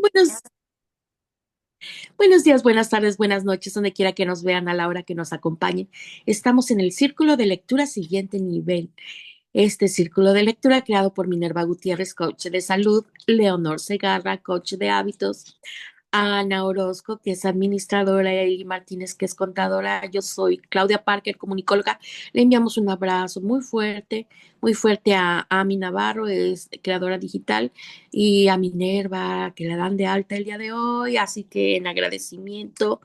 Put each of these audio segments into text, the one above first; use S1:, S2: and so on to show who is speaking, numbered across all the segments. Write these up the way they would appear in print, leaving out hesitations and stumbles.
S1: Buenos, buenos días, buenas tardes, buenas noches, donde quiera que nos vean a la hora que nos acompañen. Estamos en el Círculo de Lectura Siguiente Nivel. Este círculo de lectura creado por Minerva Gutiérrez, coach de salud, Leonor Segarra, coach de hábitos, Ana Orozco, que es administradora, y Martínez, que es contadora. Yo soy Claudia Parker, comunicóloga. Le enviamos un abrazo muy fuerte a Ami Navarro, es creadora digital, y a Minerva, que la dan de alta el día de hoy. Así que en agradecimiento,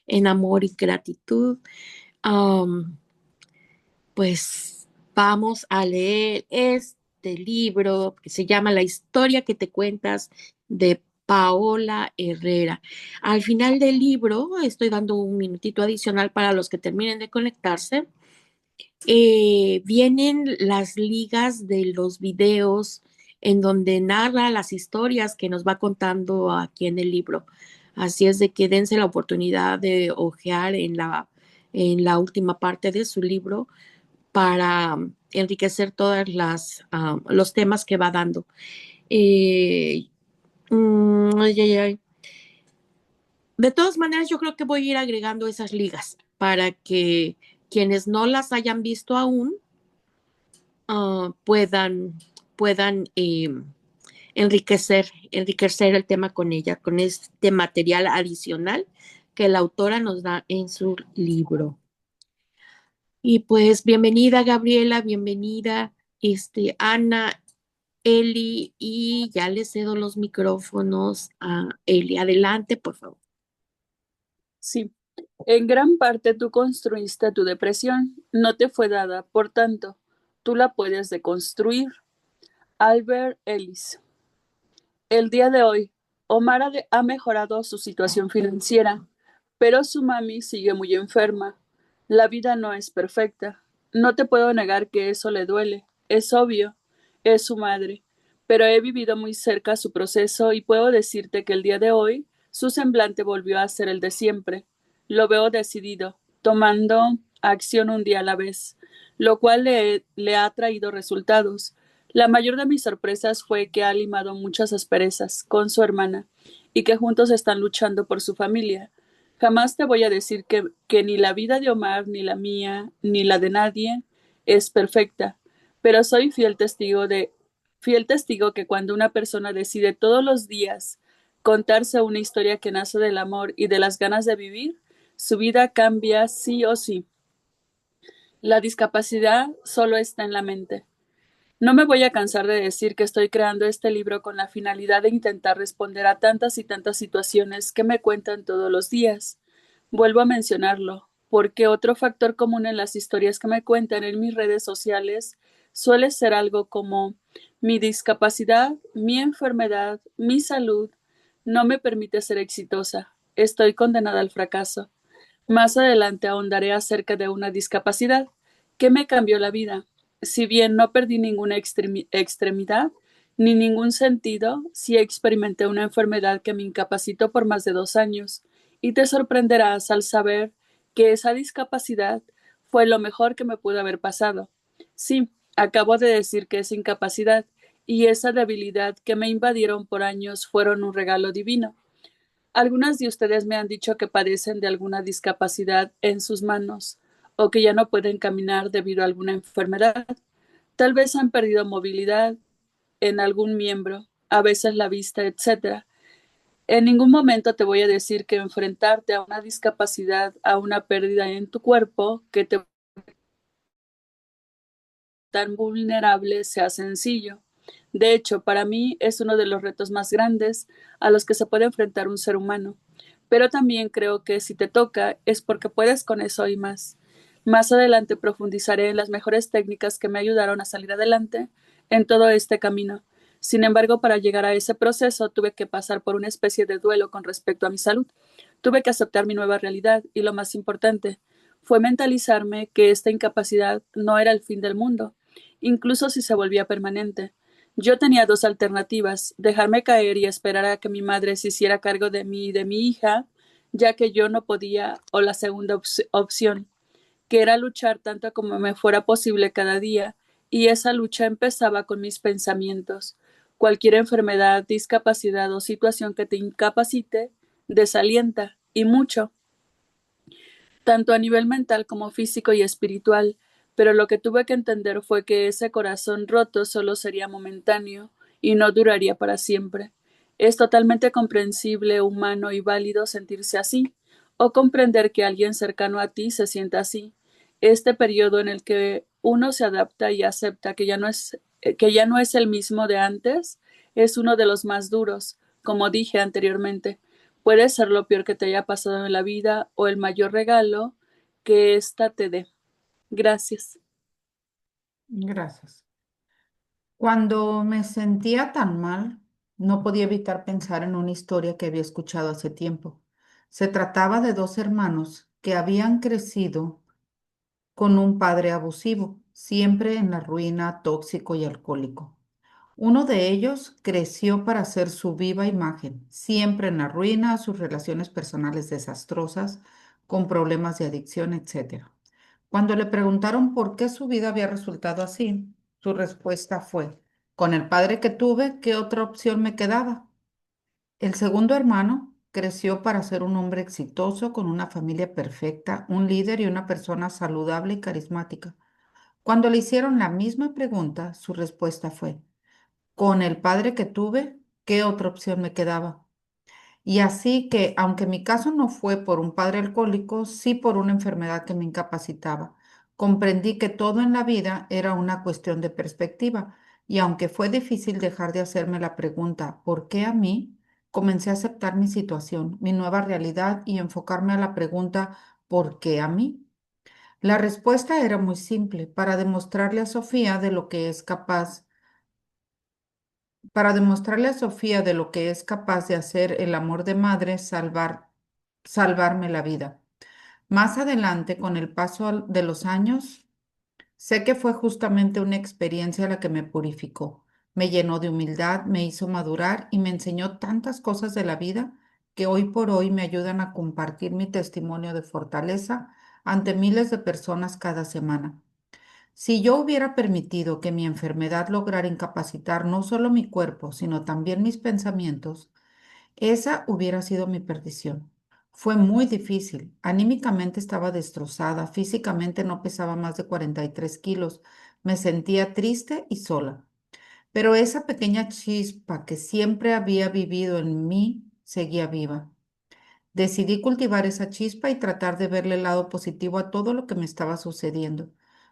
S1: en amor y gratitud, um, pues vamos a leer este libro que se llama La historia que te cuentas de Paola Herrera. Al final del libro, estoy dando un minutito adicional para los que terminen de conectarse. Vienen las ligas de los videos en donde narra las historias que nos va contando aquí en el libro. Así es de que dense la oportunidad de hojear en la última parte de su libro para enriquecer todas los temas que va dando. Eh, Ay, ay, ay. De todas maneras, yo creo que voy a ir agregando esas ligas para que quienes no las hayan visto aún puedan enriquecer el tema con ella, con este material adicional que la autora nos da en su libro. Y pues bienvenida Gabriela, bienvenida Ana, Eli, y ya le cedo los micrófonos a Eli. Adelante, por favor.
S2: Sí, en gran parte tú construiste tu depresión, no te fue dada, por tanto, tú la puedes deconstruir. Albert Ellis. El día de hoy, Omar ha mejorado su situación financiera, pero su mami sigue muy enferma. La vida no es perfecta. No te puedo negar que eso le duele. Es obvio. Es su madre. Pero he vivido muy cerca su proceso y puedo decirte que el día de hoy su semblante volvió a ser el de siempre. Lo veo decidido, tomando acción un día a la vez, lo cual le ha traído resultados. La mayor de mis sorpresas fue que ha limado muchas asperezas con su hermana y que juntos están luchando por su familia. Jamás te voy a decir que ni la vida de Omar, ni la mía, ni la de nadie es perfecta, pero soy fiel testigo que cuando una persona decide todos los días contarse una historia que nace del amor y de las ganas de vivir, su vida cambia sí o sí. La discapacidad solo está en la mente. No me voy a cansar de decir que estoy creando este libro con la finalidad de intentar responder a tantas y tantas situaciones que me cuentan todos los días. Vuelvo a mencionarlo, porque otro factor común en las historias que me cuentan en mis redes sociales suele ser algo como mi discapacidad, mi enfermedad, mi salud no me permite ser exitosa. Estoy condenada al fracaso. Más adelante ahondaré acerca de una discapacidad que me cambió la vida. Si bien no perdí ninguna extremidad ni ningún sentido, sí experimenté una enfermedad que me incapacitó por más de 2 años, y te sorprenderás al saber que esa discapacidad fue lo mejor que me pudo haber pasado. Sí, acabo de decir que es incapacidad, y esa debilidad que me invadieron por años fueron un regalo divino. Algunas de ustedes me han dicho que padecen de alguna discapacidad en sus manos o que ya no pueden caminar debido a alguna enfermedad. Tal vez han perdido movilidad en algún miembro, a veces la vista, etcétera. En ningún momento te voy a decir que enfrentarte a una discapacidad, a una pérdida en tu cuerpo que te tan vulnerable sea sencillo. De hecho, para mí es uno de los retos más grandes a los que se puede enfrentar un ser humano. Pero también creo que si te toca es porque puedes con eso y más. Más adelante profundizaré en las mejores técnicas que me ayudaron a salir adelante en todo este camino. Sin embargo, para llegar a ese proceso tuve que pasar por una especie de duelo con respecto a mi salud. Tuve que aceptar mi nueva realidad y lo más importante fue mentalizarme que esta incapacidad no era el fin del mundo, incluso si se volvía permanente. Yo tenía dos alternativas: dejarme caer y esperar a que mi madre se hiciera cargo de mí y de mi hija, ya que yo no podía, o la segunda opción, que era luchar tanto como me fuera posible cada día, y esa lucha empezaba con mis pensamientos. Cualquier enfermedad, discapacidad o situación que te incapacite, desalienta, y mucho, tanto a nivel mental como físico y espiritual, pero lo que tuve que entender fue que ese corazón roto solo sería momentáneo y no duraría para siempre. Es totalmente comprensible, humano y válido sentirse así, o comprender que alguien cercano a ti se sienta así. Este periodo en el que uno se adapta y acepta que ya no es el mismo de antes, es uno de los más duros, como dije anteriormente. Puede ser lo peor que te haya pasado en la vida o el mayor regalo que ésta te dé. Gracias.
S3: Gracias. Cuando me sentía tan mal, no podía evitar pensar en una historia que había escuchado hace tiempo. Se trataba de dos hermanos que habían crecido con un padre abusivo, siempre en la ruina, tóxico y alcohólico. Uno de ellos creció para ser su viva imagen, siempre en la ruina, sus relaciones personales desastrosas, con problemas de adicción, etcétera. Cuando le preguntaron por qué su vida había resultado así, su respuesta fue, con el padre que tuve, ¿qué otra opción me quedaba? El segundo hermano creció para ser un hombre exitoso, con una familia perfecta, un líder y una persona saludable y carismática. Cuando le hicieron la misma pregunta, su respuesta fue, con el padre que tuve, ¿qué otra opción me quedaba? Y así que, aunque mi caso no fue por un padre alcohólico, sí por una enfermedad que me incapacitaba, comprendí que todo en la vida era una cuestión de perspectiva. Y aunque fue difícil dejar de hacerme la pregunta, ¿por qué a mí? Comencé a aceptar mi situación, mi nueva realidad y enfocarme a la pregunta, ¿por qué a mí? La respuesta era muy simple, para demostrarle a Sofía de lo que es capaz para demostrarle a Sofía de lo que es capaz de hacer el amor de madre, salvarme la vida. Más adelante, con el paso de los años, sé que fue justamente una experiencia la que me purificó, me llenó de humildad, me hizo madurar y me enseñó tantas cosas de la vida que hoy por hoy me ayudan a compartir mi testimonio de fortaleza ante miles de personas cada semana. Si yo hubiera permitido que mi enfermedad lograra incapacitar no solo mi cuerpo, sino también mis pensamientos, esa hubiera sido mi perdición. Fue muy difícil. Anímicamente estaba destrozada, físicamente no pesaba más de 43 kilos, me sentía triste y sola. Pero esa pequeña chispa que siempre había vivido en mí seguía viva. Decidí cultivar esa chispa y tratar de verle el lado positivo a todo lo que me estaba sucediendo.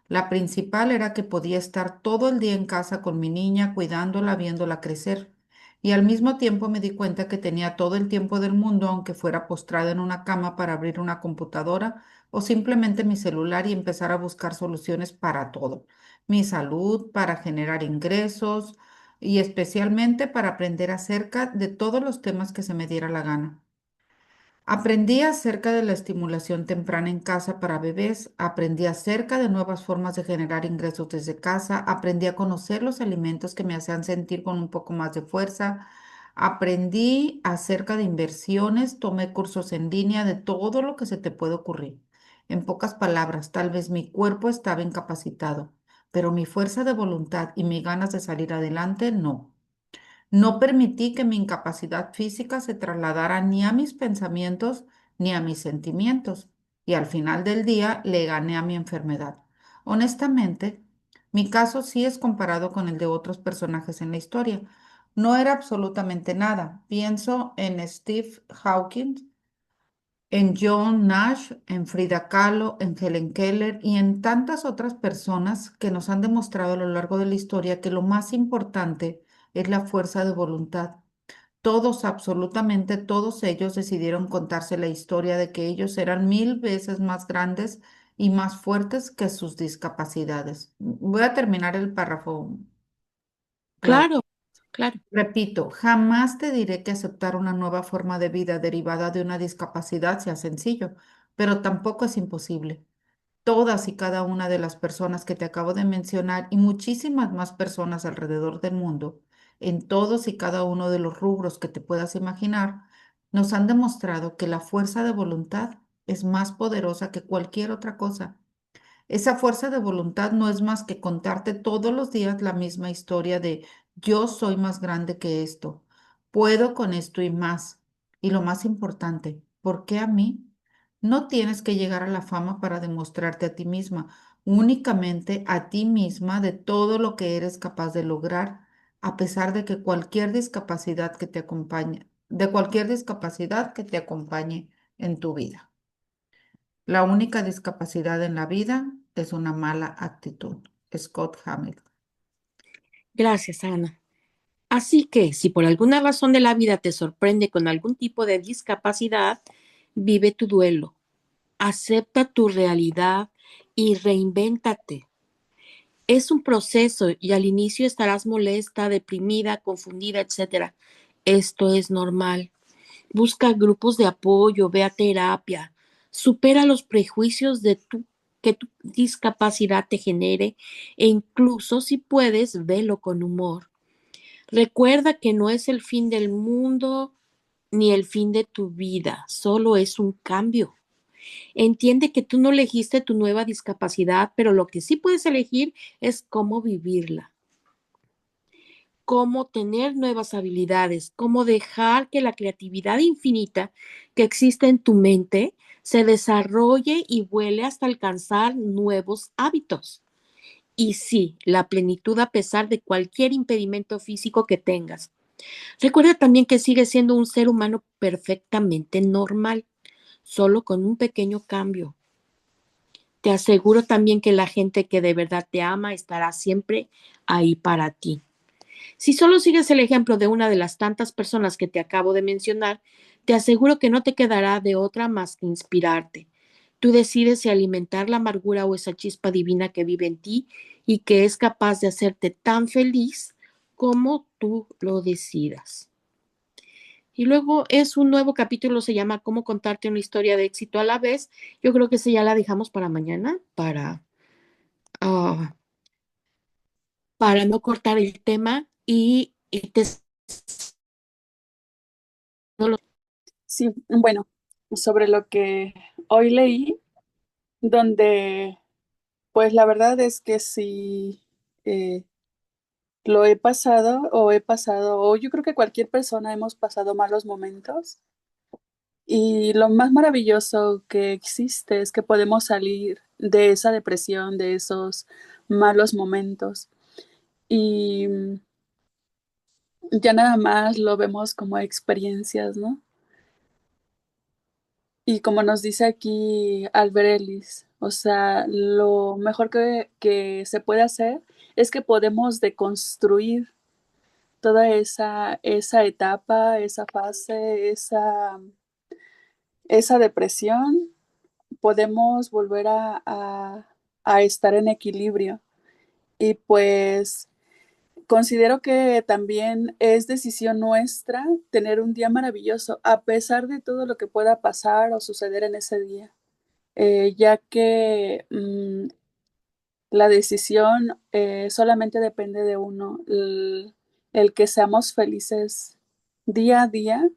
S3: La principal era que podía estar todo el día en casa con mi niña, cuidándola, viéndola crecer. Y al mismo tiempo me di cuenta que tenía todo el tiempo del mundo, aunque fuera postrada en una cama para abrir una computadora o simplemente mi celular y empezar a buscar soluciones para todo. Mi salud, para generar ingresos y especialmente para aprender acerca de todos los temas que se me diera la gana. Aprendí acerca de la estimulación temprana en casa para bebés, aprendí acerca de nuevas formas de generar ingresos desde casa, aprendí a conocer los alimentos que me hacían sentir con un poco más de fuerza, aprendí acerca de inversiones, tomé cursos en línea de todo lo que se te puede ocurrir. En pocas palabras, tal vez mi cuerpo estaba incapacitado, pero mi fuerza de voluntad y mis ganas de salir adelante no. No permití que mi incapacidad física se trasladara ni a mis pensamientos ni a mis sentimientos, y al final del día le gané a mi enfermedad. Honestamente, mi caso sí es comparado con el de otros personajes en la historia. No era absolutamente nada. Pienso en Steve Hawking, en John Nash, en Frida Kahlo, en Helen Keller y en tantas otras personas que nos han demostrado a lo largo de la historia que lo más importante es la fuerza de voluntad. Todos, absolutamente todos ellos decidieron contarse la historia de que ellos eran 1000 veces más grandes y más fuertes que sus discapacidades. Voy a terminar el párrafo, Claudia.
S1: Claro, claro.
S3: Repito, jamás te diré que aceptar una nueva forma de vida derivada de una discapacidad sea sencillo, pero tampoco es imposible. Todas y cada una de las personas que te acabo de mencionar y muchísimas más personas alrededor del mundo, en todos y cada uno de los rubros que te puedas imaginar, nos han demostrado que la fuerza de voluntad es más poderosa que cualquier otra cosa. Esa fuerza de voluntad no es más que contarte todos los días la misma historia de Yo soy más grande que esto. Puedo con esto y más. Y lo más importante, ¿por qué a mí? No tienes que llegar a la fama para demostrarte a ti misma, únicamente a ti misma de todo lo que eres capaz de lograr, a pesar de que cualquier discapacidad que te acompañe, de cualquier discapacidad que te acompañe en tu vida. La única discapacidad en la vida es una mala actitud. Scott Hamilton.
S1: Gracias, Ana. Así que si por alguna razón de la vida te sorprende con algún tipo de discapacidad, vive tu duelo, acepta tu realidad y reinvéntate. Es un proceso y al inicio estarás molesta, deprimida, confundida, etcétera. Esto es normal. Busca grupos de apoyo, ve a terapia, supera los prejuicios que tu discapacidad te genere e incluso si puedes, velo con humor. Recuerda que no es el fin del mundo ni el fin de tu vida, solo es un cambio. Entiende que tú no elegiste tu nueva discapacidad, pero lo que sí puedes elegir es cómo vivirla, cómo tener nuevas habilidades, cómo dejar que la creatividad infinita que existe en tu mente se desarrolle y vuele hasta alcanzar nuevos hábitos. Y sí, la plenitud a pesar de cualquier impedimento físico que tengas. Recuerda también que sigues siendo un ser humano perfectamente normal, solo con un pequeño cambio. Te aseguro también que la gente que de verdad te ama estará siempre ahí para ti. Si solo sigues el ejemplo de una de las tantas personas que te acabo de mencionar, te aseguro que no te quedará de otra más que inspirarte. Tú decides si alimentar la amargura o esa chispa divina que vive en ti y que es capaz de hacerte tan feliz como tú lo decidas. Y luego es un nuevo capítulo, se llama Cómo contarte una historia de éxito a la vez. Yo creo que ese ya la dejamos para mañana, ah, para no cortar el tema y te... no lo-
S2: Sí, bueno, sobre lo que hoy leí, donde pues la verdad es que sí eh, lo he pasado, o yo creo que cualquier persona hemos pasado malos momentos. Y lo más maravilloso que existe es que podemos salir de esa depresión, de esos malos momentos. Y ya nada más lo vemos como experiencias, ¿no? Y como nos dice aquí Albert Ellis, o sea, lo mejor que se puede hacer es que podemos deconstruir toda esa etapa, esa fase, esa depresión. Podemos volver a estar en equilibrio. Y pues considero que también es decisión nuestra tener un día maravilloso, a pesar de todo lo que pueda pasar o suceder en ese día, ya que la decisión solamente depende de uno, el que seamos felices día a día,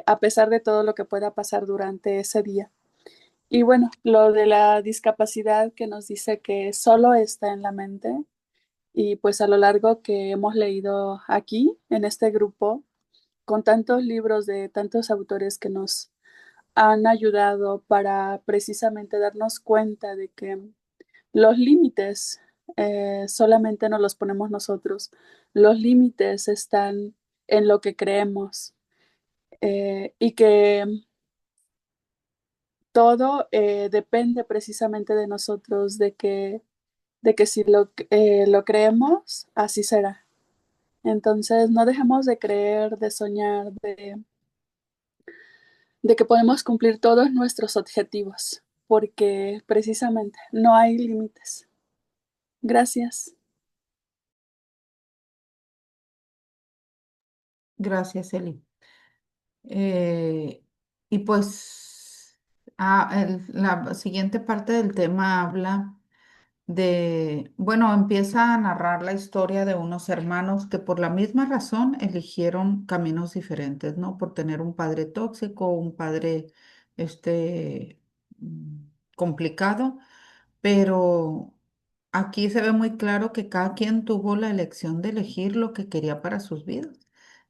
S2: a pesar de todo lo que pueda pasar durante ese día. Y bueno, lo de la discapacidad que nos dice que solo está en la mente y pues a lo largo que hemos leído aquí en este grupo, con tantos libros de tantos autores que nos han ayudado para precisamente darnos cuenta de que los límites solamente nos los ponemos nosotros. Los límites están en lo que creemos y que todo depende precisamente de nosotros, de que si lo creemos, así será. Entonces, no dejemos de creer, de soñar, de que podemos cumplir todos nuestros objetivos, porque precisamente no hay límites. Gracias.
S3: Gracias, Eli. Eh, y pues la siguiente parte del tema habla de, bueno, empieza a narrar la historia de unos hermanos que por la misma razón eligieron caminos diferentes, ¿no? Por tener un padre tóxico, un padre, este, complicado, pero aquí se ve muy claro que cada quien tuvo la elección de elegir lo que quería para sus vidas.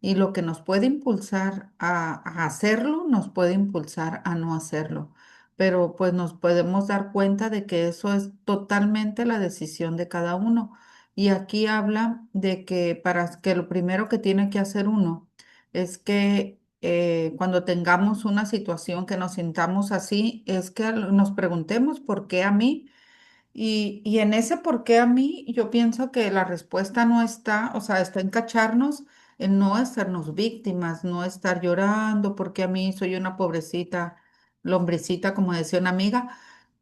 S3: Y lo que nos puede impulsar a hacerlo, nos puede impulsar a no hacerlo. Pero pues nos podemos dar cuenta de que eso es totalmente la decisión de cada uno. Y aquí habla de que para que lo primero que tiene que hacer uno es que cuando tengamos una situación que nos sintamos así, es que nos preguntemos por qué a mí. Y en ese por qué a mí, yo pienso que la respuesta no está, o sea, está en cacharnos, en no hacernos víctimas, no estar llorando, porque a mí soy una pobrecita lombrecita, como decía una amiga.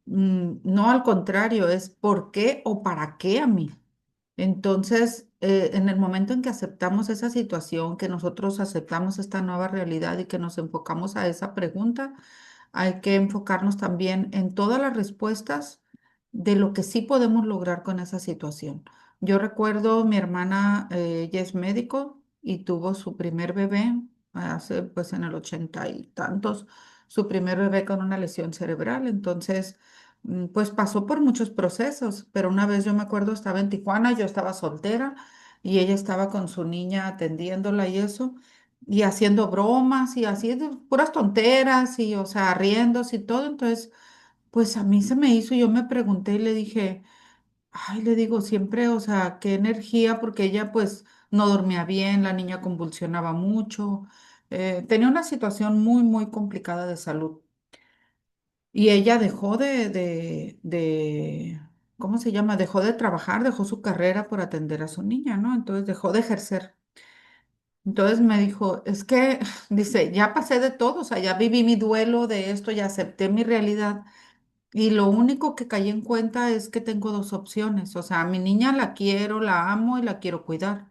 S3: No, al contrario, es por qué o para qué a mí. Entonces, en el momento en que aceptamos esa situación, que nosotros aceptamos esta nueva realidad y que nos enfocamos a esa pregunta, hay que enfocarnos también en todas las respuestas de lo que sí podemos lograr con esa situación. Yo recuerdo mi hermana, ella es médico y tuvo su primer bebé hace pues en el 80 y tantos, su primer bebé con una lesión cerebral. Entonces, pues pasó por muchos procesos, pero una vez yo me acuerdo, estaba en Tijuana, yo estaba soltera y ella estaba con su niña atendiéndola y eso, y haciendo bromas y así, puras tonteras y, o sea, riéndose y todo. Entonces, pues a mí se me hizo, yo me pregunté y le dije, ay, le digo siempre, o sea, qué energía, porque ella pues no dormía bien, la niña convulsionaba mucho, tenía una situación muy, muy complicada de salud. Y ella dejó ¿cómo se llama? Dejó de trabajar, dejó su carrera por atender a su niña, ¿no? Entonces dejó de ejercer. Entonces me dijo, es que, dice, ya pasé de todo, o sea, ya viví mi duelo de esto, ya acepté mi realidad. Y lo único que caí en cuenta es que tengo dos opciones. O sea, a mi niña la quiero, la amo y la quiero cuidar.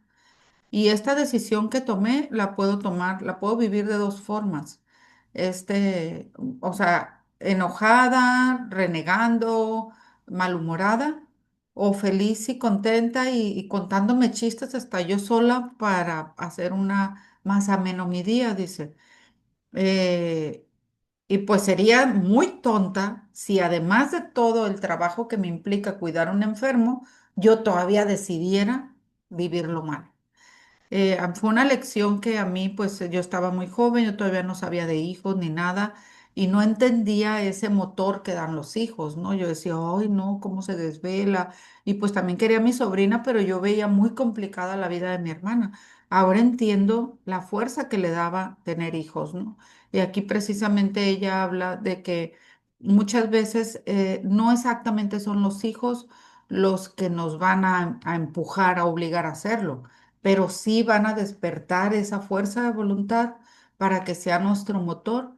S3: Y esta decisión que tomé la puedo tomar, la puedo vivir de dos formas. Este, o sea, enojada, renegando, malhumorada, o feliz y contenta y contándome chistes hasta yo sola para hacer una más ameno mi día, dice. Eh, y pues sería muy tonta si además de todo el trabajo que me implica cuidar a un enfermo, yo todavía decidiera vivirlo mal. Fue una lección que a mí, pues yo estaba muy joven, yo todavía no sabía de hijos ni nada y no entendía ese motor que dan los hijos, ¿no? Yo decía, ay, no, cómo se desvela. Y pues también quería a mi sobrina, pero yo veía muy complicada la vida de mi hermana. Ahora entiendo la fuerza que le daba tener hijos, ¿no? Y aquí precisamente ella habla de que muchas veces no exactamente son los hijos los que nos van a empujar, a obligar a hacerlo, pero sí van a despertar esa fuerza de voluntad para que sea nuestro motor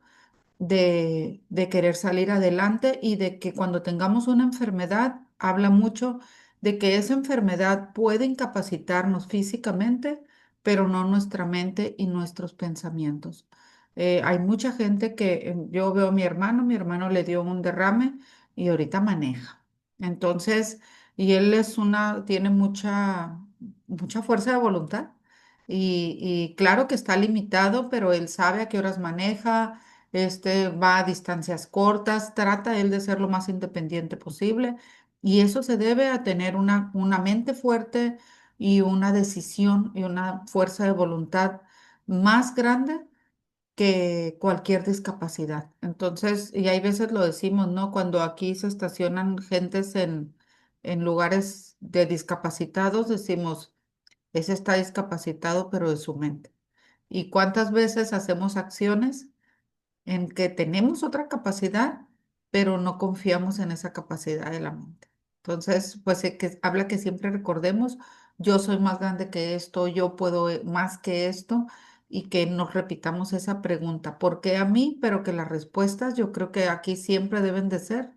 S3: de querer salir adelante y de que cuando tengamos una enfermedad, habla mucho de que esa enfermedad puede incapacitarnos físicamente, pero no nuestra mente y nuestros pensamientos. Hay mucha gente que yo veo a mi hermano le dio un derrame y ahorita maneja. Entonces, y él tiene mucha fuerza de voluntad. Y claro que está limitado, pero él sabe a qué horas maneja, va a distancias cortas, trata él de ser lo más independiente posible y eso se debe a tener una mente fuerte y una decisión y una fuerza de voluntad más grande que cualquier discapacidad. Entonces, y hay veces lo decimos, ¿no? Cuando aquí se estacionan gentes en lugares de discapacitados, decimos, ese está discapacitado, pero de su mente. ¿Y cuántas veces hacemos acciones en que tenemos otra capacidad, pero no confiamos en esa capacidad de la mente? Entonces, pues que habla que siempre recordemos, yo soy más grande que esto, yo puedo más que esto, y que nos repitamos esa pregunta, ¿por qué a mí? Pero que las respuestas yo creo que aquí siempre deben de ser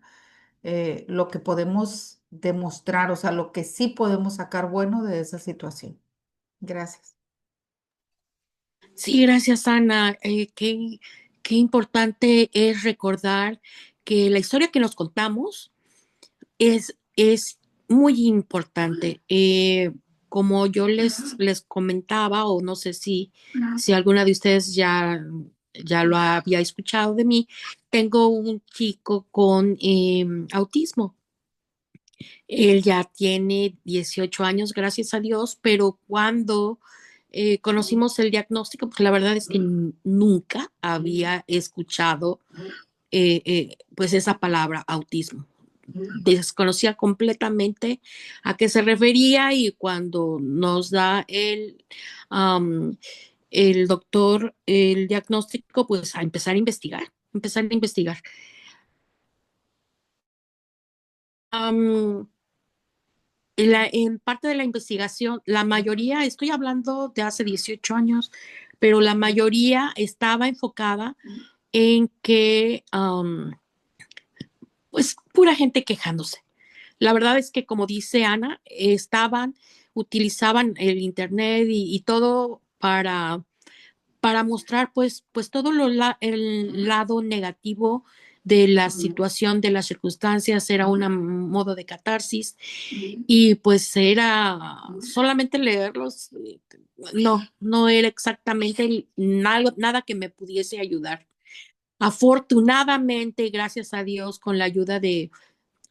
S3: lo que podemos demostrar, o sea, lo que sí podemos sacar bueno de esa situación. Gracias.
S1: Sí, gracias, Ana. Qué importante es recordar que la historia que nos contamos es muy importante. Como yo les comentaba, o no sé si alguna de ustedes ya lo había escuchado de mí, tengo un chico con autismo. Él ya tiene 18 años, gracias a Dios, pero cuando conocimos el diagnóstico, pues la verdad es que nunca había escuchado pues esa palabra autismo. Desconocía completamente a qué se refería y cuando nos da el doctor el diagnóstico, pues a empezar a investigar, empezar a investigar. En parte de la investigación, la mayoría, estoy hablando de hace 18 años, pero la mayoría estaba enfocada en que, pues, pura gente quejándose. La verdad es que, como dice Ana, utilizaban el internet y todo para mostrar pues todo el lado negativo de la situación, de las circunstancias, era un modo de catarsis y pues era solamente leerlos, no era exactamente nada que me pudiese ayudar. Afortunadamente, gracias a Dios, con la ayuda de,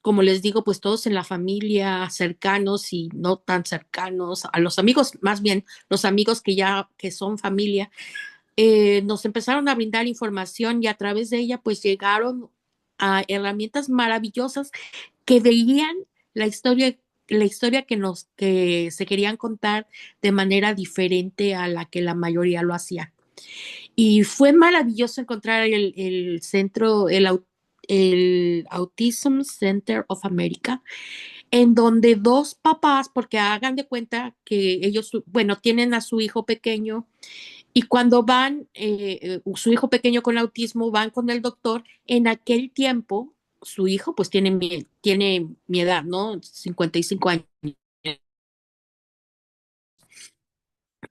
S1: como les digo, pues todos en la familia, cercanos y no tan cercanos, a los amigos, más bien los amigos que son familia, nos empezaron a brindar información y a través de ella pues llegaron a herramientas maravillosas que veían la historia que se querían contar de manera diferente a la que la mayoría lo hacía. Y fue maravilloso encontrar el centro, el Autism Center of America, en donde dos papás, porque hagan de cuenta que ellos, bueno, tienen a su hijo pequeño y cuando van, su hijo pequeño con autismo, van con el doctor, en aquel tiempo, su hijo pues tiene mi edad, ¿no? 55 años.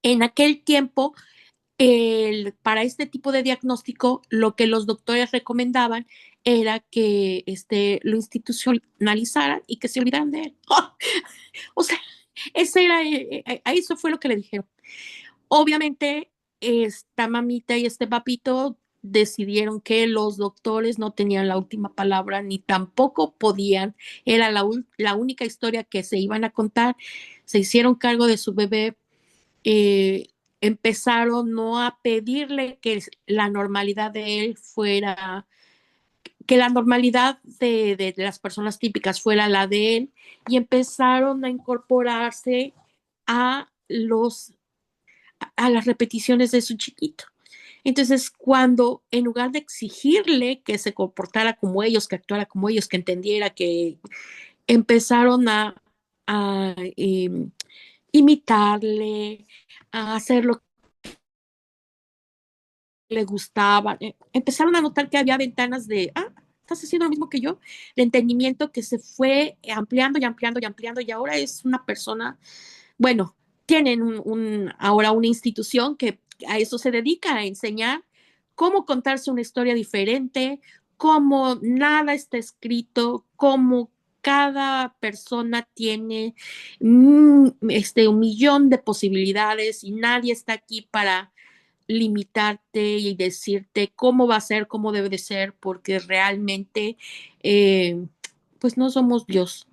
S1: En aquel tiempo, para este tipo de diagnóstico, lo que los doctores recomendaban era que lo institucionalizaran y que se olvidaran de él. O sea, eso fue lo que le dijeron. Obviamente, esta mamita y este papito decidieron que los doctores no tenían la última palabra ni tampoco podían, era la única historia que se iban a contar, se hicieron cargo de su bebé, empezaron no a pedirle que la normalidad de él fuera, que la normalidad de las personas típicas fuera la de él y empezaron a incorporarse a a las repeticiones de su chiquito. Entonces, cuando en lugar de exigirle que se comportara como ellos, que actuara como ellos, que entendiera, que empezaron a imitarle, a hacer lo que le gustaba, empezaron a notar que había ventanas estás haciendo lo mismo que yo, de entendimiento que se fue ampliando y ampliando y ampliando y ahora es una persona, bueno, tienen ahora una institución que a eso se dedica, a enseñar cómo contarse una historia diferente, cómo nada está escrito, cómo cada persona tiene un millón de posibilidades y nadie está aquí para limitarte y decirte cómo va a ser, cómo debe de ser, porque realmente pues no somos Dios,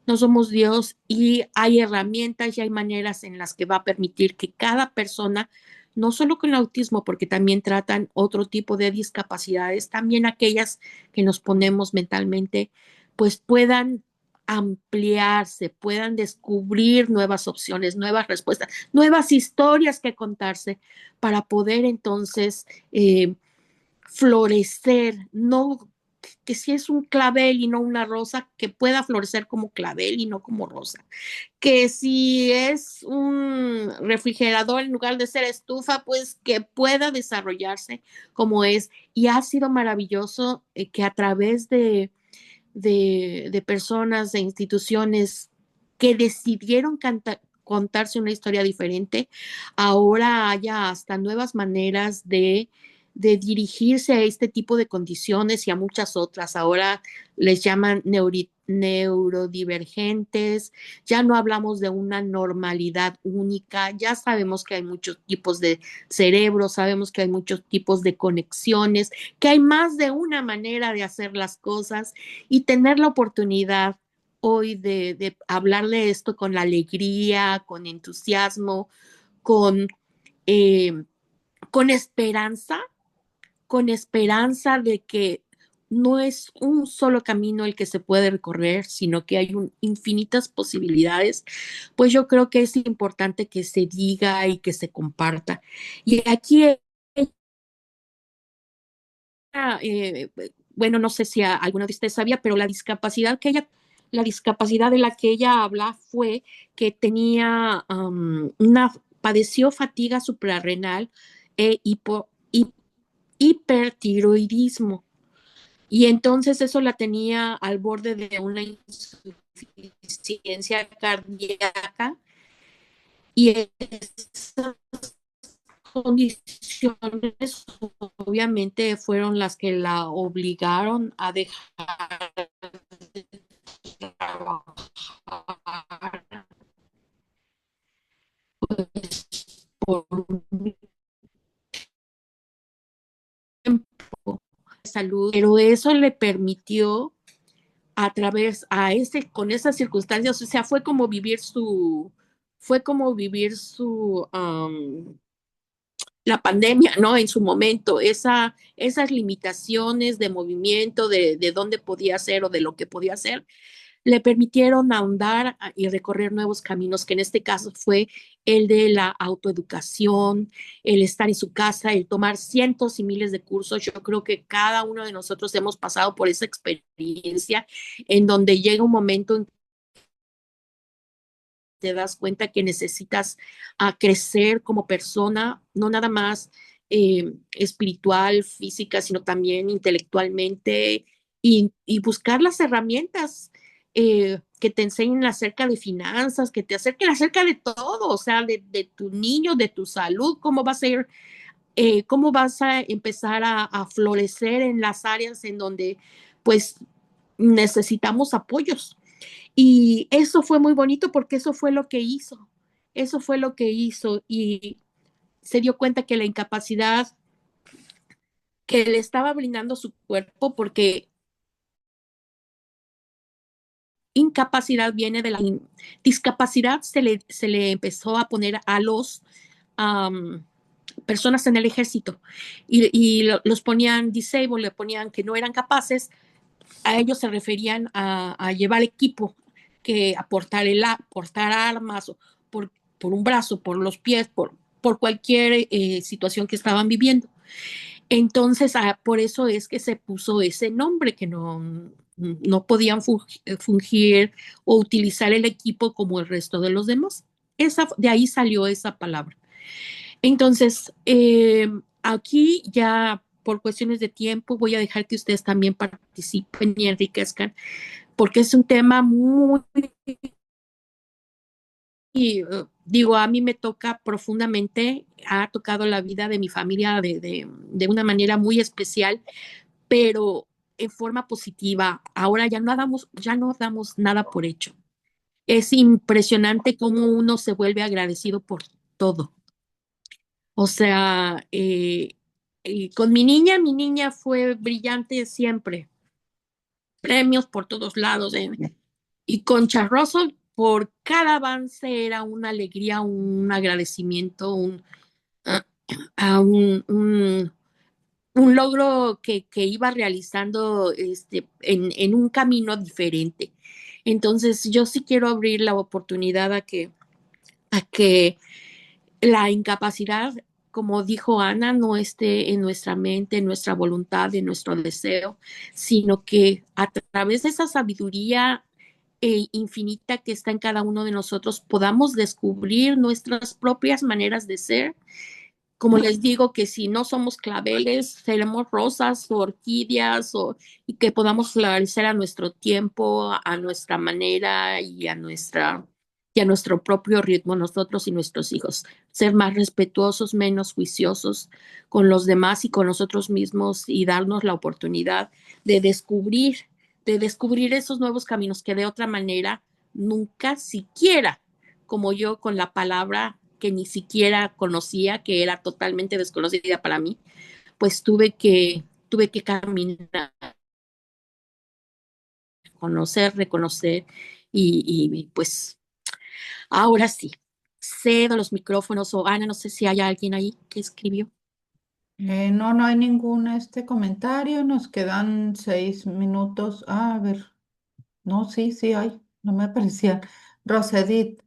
S1: no somos Dios y hay herramientas y hay maneras en las que va a permitir que cada persona, no solo con autismo, porque también tratan otro tipo de discapacidades, también aquellas que nos ponemos mentalmente, pues puedan ampliarse, puedan descubrir nuevas opciones, nuevas respuestas, nuevas historias que contarse para poder entonces florecer, no que si es un clavel y no una rosa, que pueda florecer como clavel y no como rosa. Que si es un refrigerador en lugar de ser estufa, pues que pueda desarrollarse como es. Y ha sido maravilloso que a través de personas, de instituciones que decidieron contarse una historia diferente, ahora haya hasta nuevas maneras de dirigirse a este tipo de condiciones y a muchas otras. Ahora les llaman neurodivergentes, ya no hablamos de una normalidad única, ya sabemos que hay muchos tipos de cerebro, sabemos que hay muchos tipos de conexiones, que hay más de una manera de hacer las cosas y tener la oportunidad hoy de hablar de esto con alegría, con entusiasmo, con, eh, con esperanza, con esperanza de que no es un solo camino el que se puede recorrer, sino que hay infinitas posibilidades, pues yo creo que es importante que se diga y que se comparta. Y aquí, eh, bueno, no sé si alguno de ustedes sabía, pero la discapacidad de la que ella habla fue que tenía padeció fatiga suprarrenal e hipertiroidismo. Y entonces eso la tenía al borde de una insuficiencia cardíaca y esas condiciones obviamente fueron las que la obligaron a dejar de trabajar por un tiempo de salud, pero eso le permitió con esas circunstancias, o sea, fue como vivir la pandemia, ¿no? En su momento, esas limitaciones de movimiento, de dónde podía hacer o de lo que podía hacer, le permitieron ahondar y recorrer nuevos caminos, que en este caso fue el de la autoeducación, el estar en su casa, el tomar cientos y miles de cursos. Yo creo que cada uno de nosotros hemos pasado por esa experiencia en donde llega un momento en que te das cuenta que necesitas crecer como persona, no nada más espiritual, física, sino también intelectualmente y buscar las herramientas que te enseñen acerca de finanzas, que te acerquen acerca de todo, o sea, de tu niño, de tu salud, cómo vas a empezar a florecer en las áreas en donde pues necesitamos apoyos. Y eso fue muy bonito porque eso fue lo que hizo y se dio cuenta que la incapacidad que le estaba brindando su cuerpo, porque incapacidad viene de la discapacidad, se le empezó a poner a los um, personas en el ejército y los ponían disable, le ponían que no eran capaces, a ellos se referían a llevar equipo, que aportar portar armas por un brazo, por los pies, por cualquier situación que estaban viviendo. Entonces, por eso es que se puso ese nombre, que no podían fungir o utilizar el equipo como el resto de los demás. De ahí salió esa palabra. Entonces, aquí ya por cuestiones de tiempo voy a dejar que ustedes también participen y enriquezcan, porque es un tema muy, digo, a mí me toca profundamente, ha tocado la vida de mi familia de una manera muy especial, pero en forma positiva. Ahora ya no damos nada por hecho. Es impresionante cómo uno se vuelve agradecido por todo. O sea, con mi niña fue brillante siempre, premios por todos lados. Y Concha Russell, por cada avance era una alegría, un agradecimiento, un logro que iba realizando en un camino diferente. Entonces, yo sí quiero abrir la oportunidad a que la incapacidad, como dijo Ana, no esté en nuestra mente, en nuestra voluntad, en nuestro deseo, sino que a través de esa sabiduría infinita que está en cada uno de nosotros podamos descubrir nuestras propias maneras de ser. Como les digo, que si no somos claveles, seremos rosas o orquídeas y que podamos florecer a nuestro tiempo, a nuestra manera y a nuestro propio ritmo, nosotros y nuestros hijos. Ser más respetuosos, menos juiciosos con los demás y con nosotros mismos y darnos la oportunidad de descubrir esos nuevos caminos que de otra manera nunca siquiera, como yo con la palabra que ni siquiera conocía, que era totalmente desconocida para mí, pues tuve que caminar conocer, reconocer y pues ahora sí, cedo los micrófonos o Ana, no sé si hay alguien ahí que escribió.
S3: No, no hay ningún comentario. Nos quedan 6 minutos. A ver. No, sí, sí hay, no me parecían. Rosedit,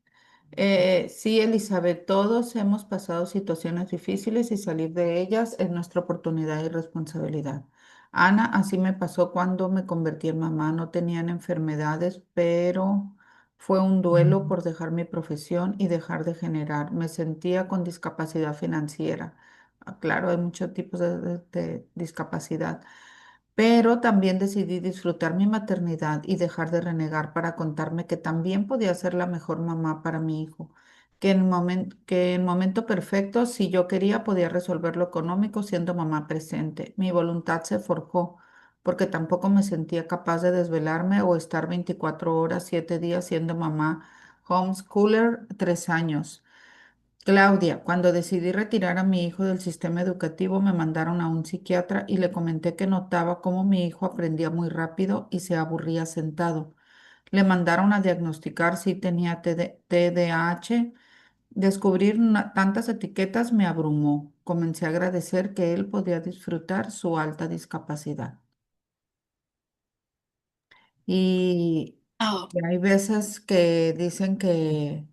S3: sí, Elizabeth, todos hemos pasado situaciones difíciles y salir de ellas es nuestra oportunidad y responsabilidad. Ana, así me pasó cuando me convertí en mamá. No tenían enfermedades, pero fue un duelo por dejar mi profesión y dejar de generar. Me sentía con discapacidad financiera. Claro, hay muchos tipos de discapacidad, pero también decidí disfrutar mi maternidad y dejar de renegar para contarme que también podía ser la mejor mamá para mi hijo, que en momento perfecto, si yo quería, podía resolver lo económico siendo mamá presente. Mi voluntad se forjó porque tampoco me sentía capaz de desvelarme o estar 24 horas, 7 días siendo mamá homeschooler 3 años. Claudia, cuando decidí retirar a mi hijo del sistema educativo, me mandaron a un psiquiatra y le comenté que notaba cómo mi hijo aprendía muy rápido y se aburría sentado. Le mandaron a diagnosticar si tenía TDAH. Descubrir tantas etiquetas me abrumó. Comencé a agradecer que él podía disfrutar su alta discapacidad. Y,
S1: Ah,
S3: y hay veces que dicen que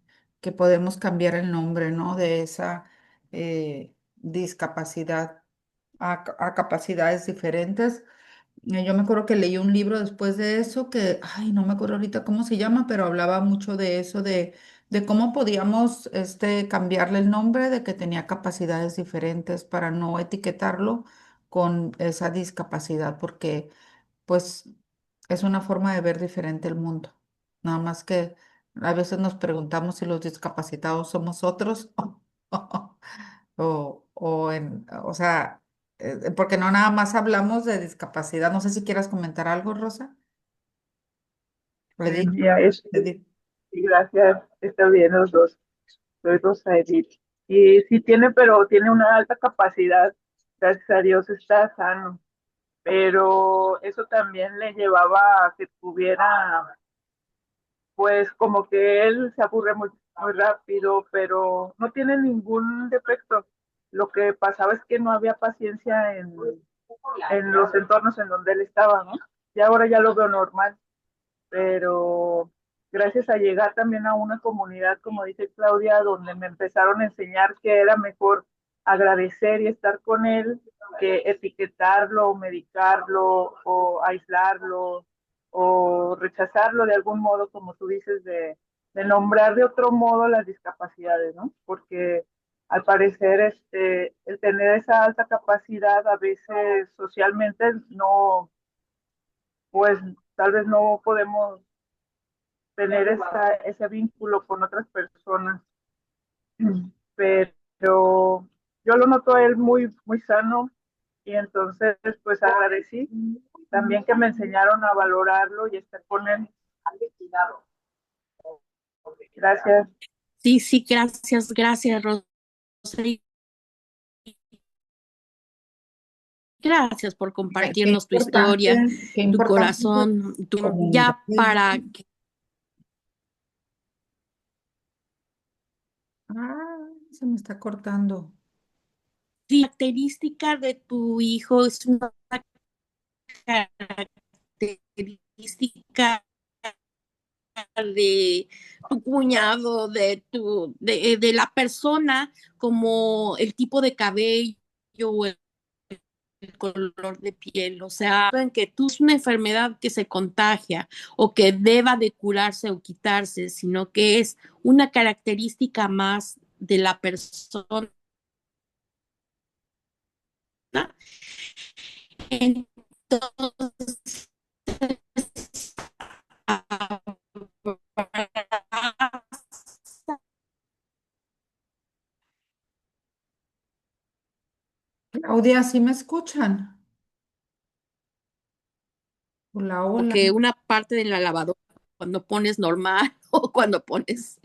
S3: podemos cambiar el nombre, ¿no? De esa discapacidad a capacidades diferentes. Yo me acuerdo que leí un libro después de eso que, ay, no me acuerdo ahorita cómo se llama, pero hablaba mucho de eso, de cómo podíamos cambiarle el nombre, de que tenía capacidades diferentes para no etiquetarlo con esa discapacidad, porque pues es una forma de ver diferente el mundo. Nada más que a veces nos preguntamos si los discapacitados somos otros o sea, porque no nada más hablamos de discapacidad. No sé si quieras comentar algo, Rosa. Edith,
S4: Ya es,
S3: Edith.
S4: y gracias, está bien los dos. Soy Rosa Edith. Y sí tiene, pero tiene una alta capacidad. Gracias a Dios está sano. Pero eso también le llevaba a que tuviera, pues como que él se aburre muy, muy rápido, pero no tiene ningún defecto. Lo que pasaba es que no había paciencia en los entornos en donde él estaba, ¿no? Y ahora ya lo veo normal, pero gracias a llegar también a una comunidad, como dice Claudia, donde me empezaron a enseñar que era mejor agradecer y estar con él que etiquetarlo, o medicarlo o aislarlo o rechazarlo de algún modo, como tú dices, de nombrar de otro modo las discapacidades, ¿no? Porque al parecer el tener esa alta capacidad a veces socialmente no, pues tal vez no podemos tener ese vínculo con otras personas. Pero yo lo noto a él muy, muy sano y entonces pues agradecí también que me enseñaron a valorarlo y estar con él. Gracias.
S1: sí, sí, gracias, gracias, Rosa. Y gracias por
S3: Qué
S1: compartirnos tu
S3: importante,
S1: historia,
S3: qué
S1: tu
S3: importante es la
S1: corazón,
S3: comunidad.
S1: ya para
S3: Ah, se me está cortando.
S1: característica de tu hijo es una característica de tu cuñado, de la persona, como el tipo de cabello o el color de piel, o sea, en que tú es una enfermedad que se contagia o que deba de curarse o quitarse, sino que es una característica más de la persona. Entonces,
S3: Claudia, ¿sí me escuchan? Hola, hola.
S1: que una parte de la lavadora, cuando pones normal o cuando pones